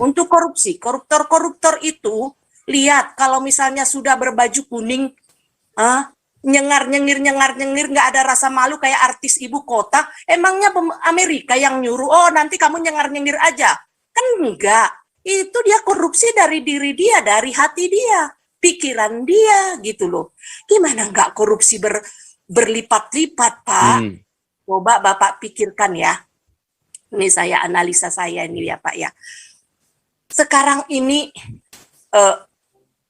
Untuk korupsi, koruptor-koruptor itu, lihat kalau misalnya sudah berbaju kuning, nyengar-nyengir, nggak ada rasa malu kayak artis ibu kota, emangnya Amerika yang nyuruh, oh nanti kamu nyengar-nyengir aja. Kan enggak, itu dia korupsi dari diri dia, dari hati dia, pikiran dia gitu loh. Gimana enggak korupsi berlipat-lipat, Pak? Coba Bapak pikirkan ya. Ini saya analisa saya ini ya Pak ya. Sekarang ini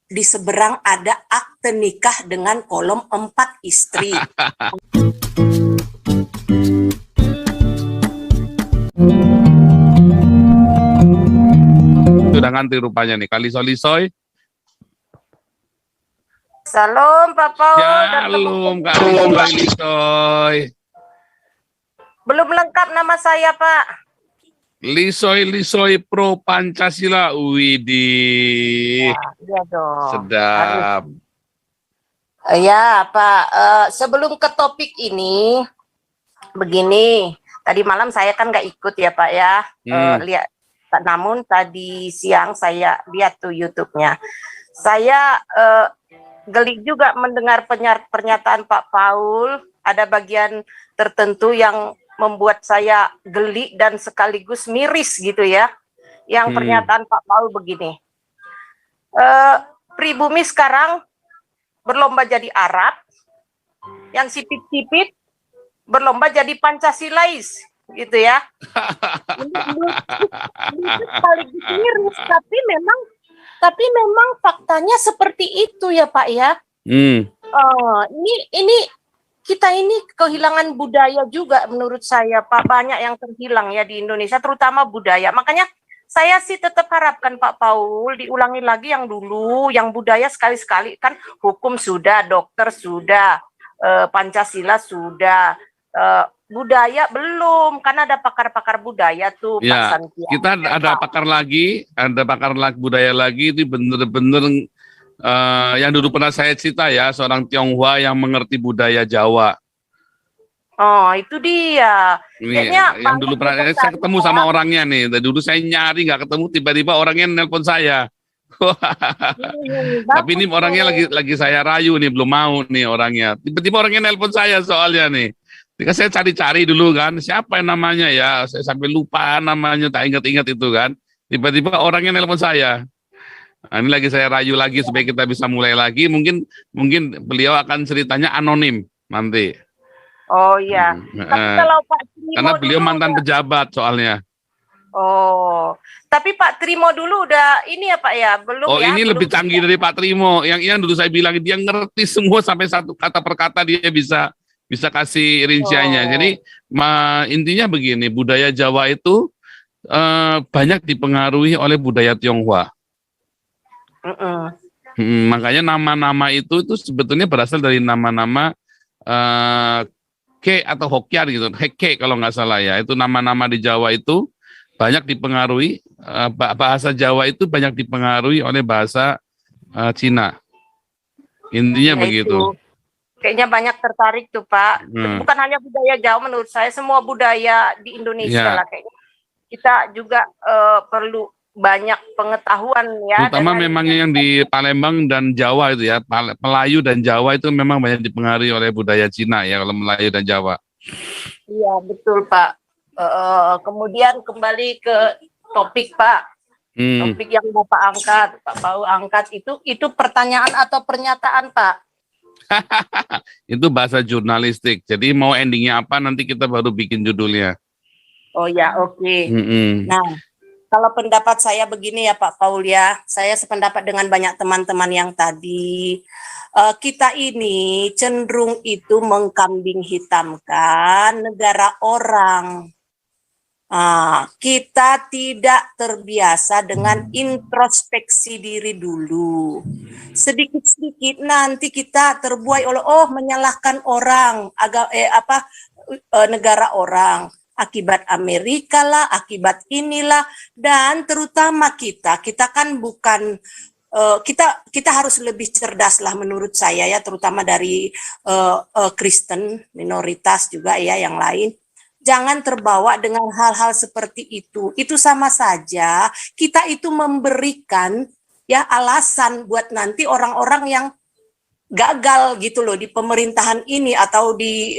di seberang ada akte nikah dengan kolom 4 istri. Sudah ngantri rupanya nih, kali Lisoy. Salam Pak Paul. Shalom kali Lisoy. Belum lengkap nama saya Pak. Lisoy pro Pancasila, widih. Iya dong. Sedap. Ya Pak, sebelum ke topik ini, begini, tadi malam saya kan nggak ikut ya Pak ya, lihat. Namun tadi siang saya lihat tuh YouTube-nya. Saya geli juga mendengar pernyataan Pak Paul, ada bagian tertentu yang membuat saya geli dan sekaligus miris gitu ya. Yang pernyataan Pak Paul begini, pribumi sekarang berlomba jadi Arab, yang sipit-sipit berlomba jadi Pancasilais, gitu ya. Ini sekaligus miris, tapi memang faktanya seperti itu ya Pak ya. Ini kita ini kehilangan budaya juga menurut saya Pak, banyak yang terhilang ya di Indonesia, terutama budaya. Makanya saya sih tetap harapkan Pak Paul diulangi lagi yang dulu, yang budaya sekali-sekali, kan hukum sudah, dokter sudah, Pancasila sudah, budaya belum, karena ada pakar-pakar budaya tuh ya, Pak Santiago. Kita ada pakar lagi, budaya lagi, itu bener-bener yang dulu pernah saya cerita ya, seorang Tionghoa yang mengerti budaya Jawa. Oh, itu dia. Ini yang dulu pernah saya ketemu sama orangnya nih. Dulu saya nyari nggak ketemu, tiba-tiba orangnya nelpon saya. Tapi ini orangnya lagi saya rayu nih, belum mau nih orangnya. Tiba-tiba orangnya nelpon saya soalnya nih. Jika saya cari-cari dulu kan, siapa yang namanya ya? Saya sampai lupa namanya, tak ingat-ingat itu kan. Tiba-tiba orangnya nelpon saya. Nah, ini lagi saya rayu lagi supaya kita bisa mulai lagi. Mungkin beliau akan ceritanya anonim nanti. Oh iya. Tapi kalau Pak Trimo karena beliau mantan pejabat soalnya. Oh, tapi Pak Trimo dulu udah ini ya Pak ya, belum ya? Ini belum lebih canggih dari Pak Trimo. Yang dulu saya bilang dia ngerti semua sampai satu kata per kata dia bisa kasih rinciannya. Jadi intinya begini, budaya Jawa itu banyak dipengaruhi oleh budaya Tionghoa. Makanya nama-nama itu sebetulnya berasal dari nama-nama Ke atau Hokkien gitu, Heke kalau nggak salah ya. Itu nama-nama di Jawa itu banyak dipengaruhi, bahasa Jawa itu banyak dipengaruhi oleh bahasa Cina. Intinya ya begitu. Itu. Kayaknya banyak tertarik tuh Pak. Bukan hanya budaya Jawa, menurut saya semua budaya di Indonesia lah kayaknya. Kita juga perlu banyak pengetahuan ya. Terutama memang yang di Palembang dan Jawa itu ya, Melayu dan Jawa itu memang banyak dipengaruhi oleh budaya Cina ya, kalau Melayu dan Jawa. Iya betul Pak. Kemudian kembali ke topik Pak. Topik yang Bapak angkat, Pak Paul angkat itu pertanyaan atau pernyataan Pak? Itu bahasa jurnalistik. Jadi mau endingnya apa nanti kita baru bikin judulnya. Oh ya, oke. Nah, kalau pendapat saya begini ya Pak Paul ya, saya sependapat dengan banyak teman-teman yang tadi. Kita ini cenderung itu mengkambing hitamkan negara orang. Kita tidak terbiasa dengan introspeksi diri dulu. Sedikit-sedikit nanti kita terbuai oleh menyalahkan orang, negara orang. Akibat Amerika lah, akibat inilah, dan terutama kita kan bukan kita harus lebih cerdas lah menurut saya ya, terutama dari Kristen minoritas juga ya yang lain. Jangan terbawa dengan hal-hal seperti itu. Itu sama saja kita itu memberikan ya alasan buat nanti orang-orang yang gagal gitu loh di pemerintahan ini atau di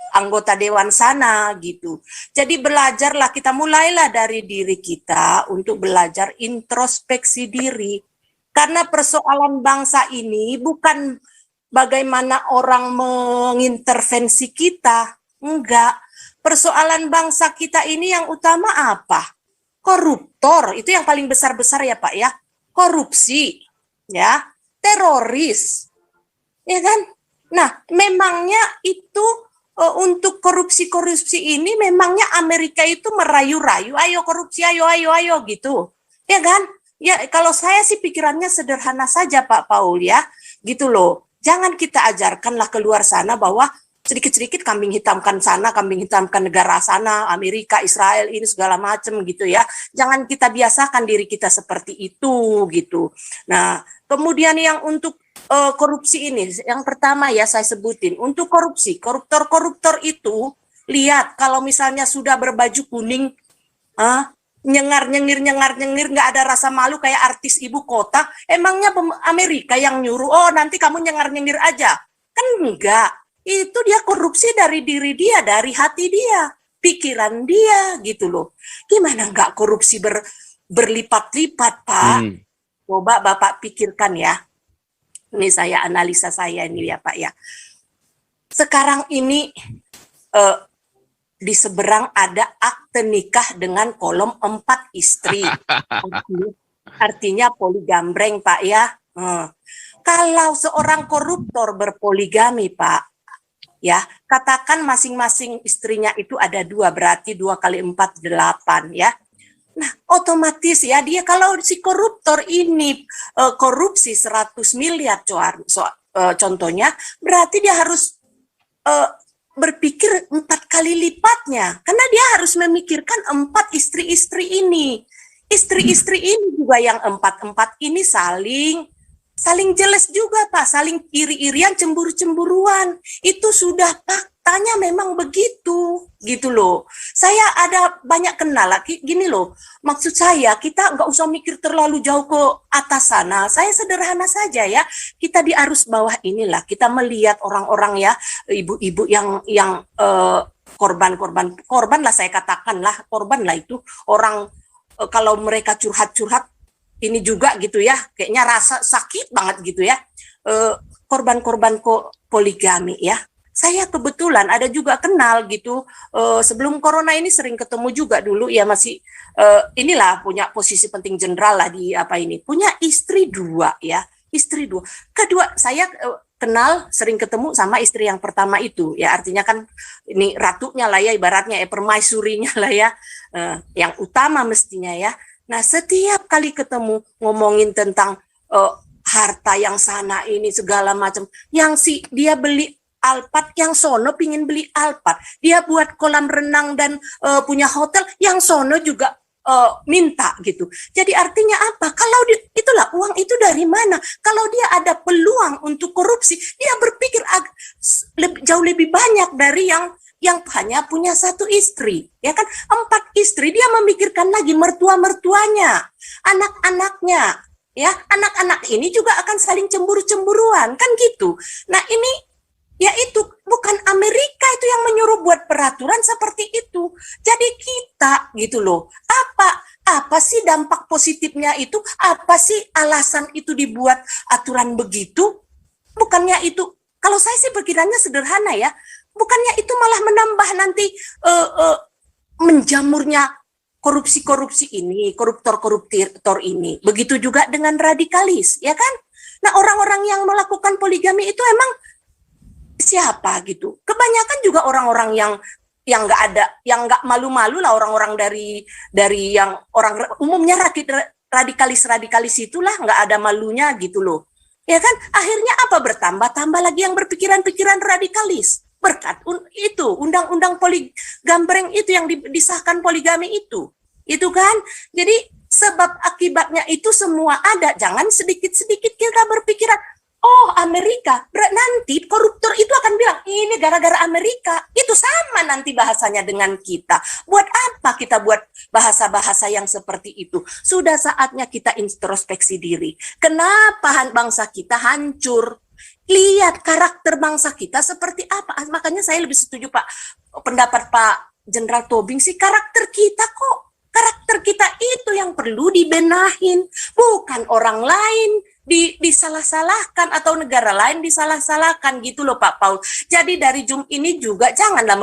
anggota dewan sana gitu. Jadi belajarlah, kita mulailah dari diri kita untuk belajar introspeksi diri. Karena persoalan bangsa ini bukan bagaimana orang mengintervensi kita. Enggak. Persoalan bangsa kita ini yang utama apa? Koruptor, itu yang paling besar-besar ya Pak ya. Korupsi, ya. Teroris. Ya kan? Nah, memangnya itu untuk korupsi-korupsi ini memangnya Amerika itu merayu-rayu, ayo korupsi, ayo gitu. Ya kan? Ya kalau saya sih pikirannya sederhana saja Pak Paul ya. Gitu loh. Jangan kita ajarkanlah keluar sana bahwa sedikit-sedikit kambing hitamkan sana, kambing hitamkan negara sana, Amerika, Israel, ini segala macam gitu ya. Jangan kita biasakan diri kita seperti itu gitu. Nah, kemudian yang untuk korupsi ini, yang pertama ya saya sebutin, untuk korupsi, koruptor-koruptor itu, lihat kalau misalnya sudah berbaju kuning, nyengar-nyengir, nggak ada rasa malu kayak artis ibu kota, emangnya Amerika yang nyuruh, oh nanti kamu nyengar-nyengir aja. Kan enggak. Itu dia korupsi dari diri dia, dari hati dia, pikiran dia gitu loh. Gimana nggak korupsi berlipat-lipat, Pak? Coba Bapak pikirkan ya. Ini saya analisa saya ini ya Pak ya. Sekarang ini di seberang ada akte nikah dengan kolom 4 istri. Artinya poligambreng Pak ya. Kalau seorang koruptor berpoligami Pak, ya katakan masing-masing istrinya itu ada 2, berarti 2 kali 4 8 ya. Nah otomatis ya dia kalau si koruptor ini korupsi 100 miliar contohnya, berarti dia harus berpikir 4 kali lipatnya karena dia harus memikirkan 4 istri-istri ini. Istri-istri ini juga yang 4 ini saling jelas juga Pak, saling iri-irian, cemburu-cemburuan. Itu sudah faktanya memang begitu, gitu loh. Saya ada banyak kenal lagi, gini loh. Maksud saya kita nggak usah mikir terlalu jauh ke atas sana. Saya sederhana saja ya. Kita di arus bawah inilah kita melihat orang-orang ya, ibu-ibu yang korban lah saya katakan lah, korban lah itu orang kalau mereka curhat-curhat ini juga gitu ya, kayaknya rasa sakit banget gitu ya, korban-korban poligami ya. Saya kebetulan ada juga kenal gitu, sebelum corona ini sering ketemu juga dulu ya masih inilah punya posisi penting jenderal lah di apa ini, punya istri 2 ya, istri 2. Kedua saya kenal sering ketemu sama istri yang pertama itu ya, artinya kan ini ratunya lah ya ibaratnya, permaisurinya lah ya, yang utama mestinya ya. Nah, setiap kali ketemu ngomongin tentang harta yang sana ini segala macam, yang dia beli Alphard, yang sono pingin beli Alphard, dia buat kolam renang dan punya hotel, yang sono juga minta gitu. Jadi artinya apa? Kalau itulah uang itu dari mana? Kalau dia ada peluang untuk korupsi, dia berpikir jauh lebih banyak dari yang hanya punya 1 istri, ya kan? 4 istri, dia memikirkan lagi mertua-mertuanya, anak-anaknya, ya. Anak-anak ini juga akan saling cemburu-cemburuan, kan gitu. Nah ini, ya itu bukan Amerika itu yang menyuruh buat peraturan seperti itu. Jadi kita gitu loh, apa sih dampak positifnya itu? Apa sih alasan itu dibuat aturan begitu? Bukannya itu, kalau saya sih pikirannya sederhana ya, bukannya itu malah menambah nanti menjamurnya korupsi-korupsi ini, koruptor-koruptor ini. Begitu juga dengan radikalis, ya kan? Nah, orang-orang yang melakukan poligami itu emang siapa gitu? Kebanyakan juga orang-orang yang nggak ada, yang nggak malu-malu lah, orang-orang dari yang orang umumnya radikalis itulah nggak ada malunya gitu loh. Ya kan? Akhirnya apa, bertambah lagi yang berpikiran-pikiran radikalis. Berkat itu undang-undang poligambreng itu yang disahkan poligami itu kan. Jadi sebab akibatnya itu semua ada. Jangan sedikit-sedikit kita berpikiran oh Amerika, nanti koruptor itu akan bilang, ini gara-gara Amerika. Itu sama nanti bahasanya dengan kita. Buat apa kita buat bahasa-bahasa yang seperti itu? Sudah saatnya kita introspeksi diri. Kenapa bangsa kita hancur? Lihat karakter bangsa kita seperti apa. Makanya saya lebih setuju pendapat Pak Jenderal Tobing sih, karakter kita kok. Karakter kita itu yang perlu dibenahin, bukan orang lain disalah-salahkan atau negara lain disalah-salahkan gitu loh Pak Paul. Jadi dari Zoom ini juga janganlah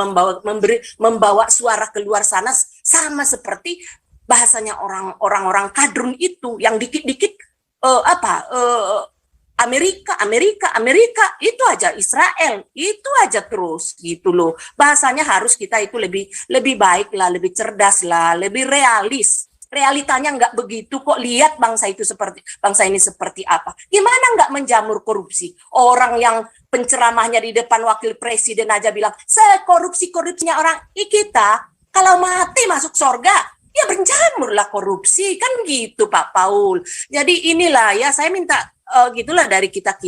membawa suara keluar sana sama seperti bahasanya orang-orang kadrun itu yang dikit-dikit Amerika itu aja, Israel itu aja terus gitu loh. Bahasanya harus kita itu lebih baik lah, lebih cerdas lah, lebih realis. Realitanya nggak begitu kok. Lihat bangsa ini seperti apa. Gimana nggak menjamur korupsi? Orang yang penceramahnya di depan wakil presiden aja bilang, sekorupsi-korupsinya orang kita, kalau mati masuk surga, ya berjamurlah korupsi, kan gitu Pak Paul. Jadi inilah ya, saya minta gitulah dari kita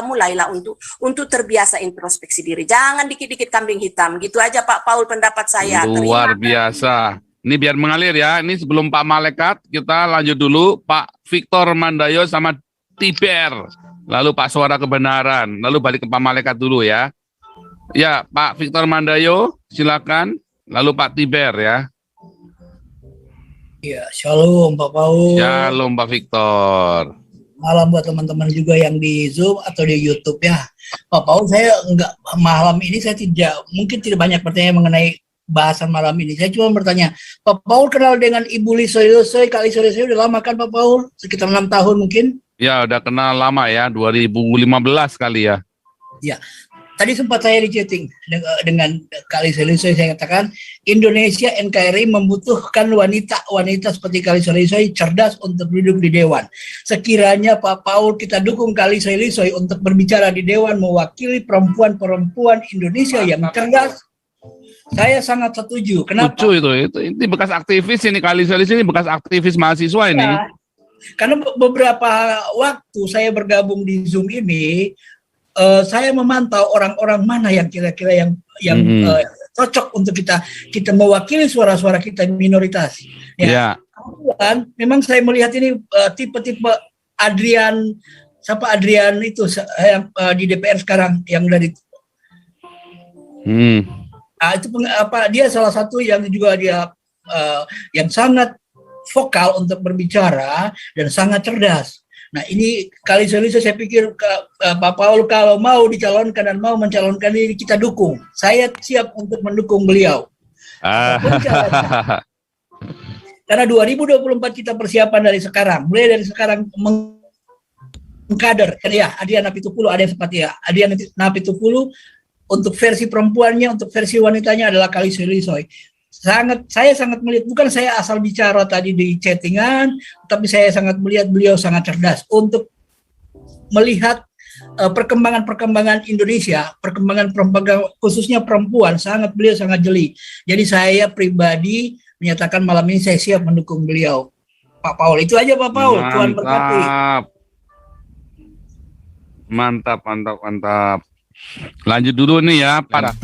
mulailah untuk terbiasa introspeksi diri. Jangan dikit-dikit kambing hitam. Gitu aja Pak Paul pendapat saya. Luar biasa. Ini biar mengalir ya. Ini sebelum Pak Malaikat, kita lanjut dulu Pak Victor Mandayo sama Tiber. Lalu Pak Suara Kebenaran. Lalu balik ke Pak Malaikat dulu ya. Ya, Pak Victor Mandayo, silakan. Lalu Pak Tiber ya. Ya, shalom Pak Paul. Shalom Pak Victor. Malam buat teman-teman juga yang di Zoom atau di YouTube ya. Pak Paul, saya malam ini saya mungkin tidak banyak pertanyaan mengenai bahasan malam ini. Saya cuma bertanya, Pak Paul kenal dengan Ibu Lisoy, Kak Lisoy udah lama kan Pak Paul? Sekitar 6 tahun mungkin? Ya, udah kenal lama ya, 2015 kali ya. Ya, tadi sempat saya di chatting dengan Kak Lisoy, saya katakan Indonesia NKRI membutuhkan wanita seperti Kak Lisoy cerdas untuk duduk di Dewan. Sekiranya Pak Paul kita dukung Kak Lisoy untuk berbicara di Dewan mewakili perempuan-perempuan Indonesia yang cerdas. Saya sangat setuju. Kenapa? Lucu itu ini bekas aktivis ini, Kak Lisoy ini bekas aktivis mahasiswa ini. Ya, karena beberapa waktu saya bergabung di Zoom ini, saya memantau orang-orang mana yang kira-kira yang cocok untuk kita mewakili suara-suara kita minoritas. Ya. Kemudian memang saya melihat ini tipe-tipe Adrian itu yang di DPR sekarang yang dari itu dia salah satu yang juga dia yang sangat vokal untuk berbicara dan sangat cerdas. Nah ini kali saya pikir Pak Paul kalau mau dicalonkan dan mau mencalonkan diri kita dukung. Saya siap untuk mendukung beliau. Karena 2024 kita persiapan dari sekarang, mulai dari sekarang mengkader. Kan ya Adian Napitupulu ada yang seperti ya Adian Napitupulu. Untuk versi perempuannya, untuk versi wanitanya adalah Kak Lisoy. Saya sangat melihat, bukan saya asal bicara tadi di chattingan, tapi saya sangat melihat beliau sangat cerdas untuk melihat perkembangan Indonesia, perkembangan khususnya perempuan, beliau sangat jeli. Jadi saya pribadi menyatakan malam ini saya siap mendukung beliau. Pak Paul, itu aja Pak Paul. Tuhan berkati. Mantap. Lanjut dulu nih ya, para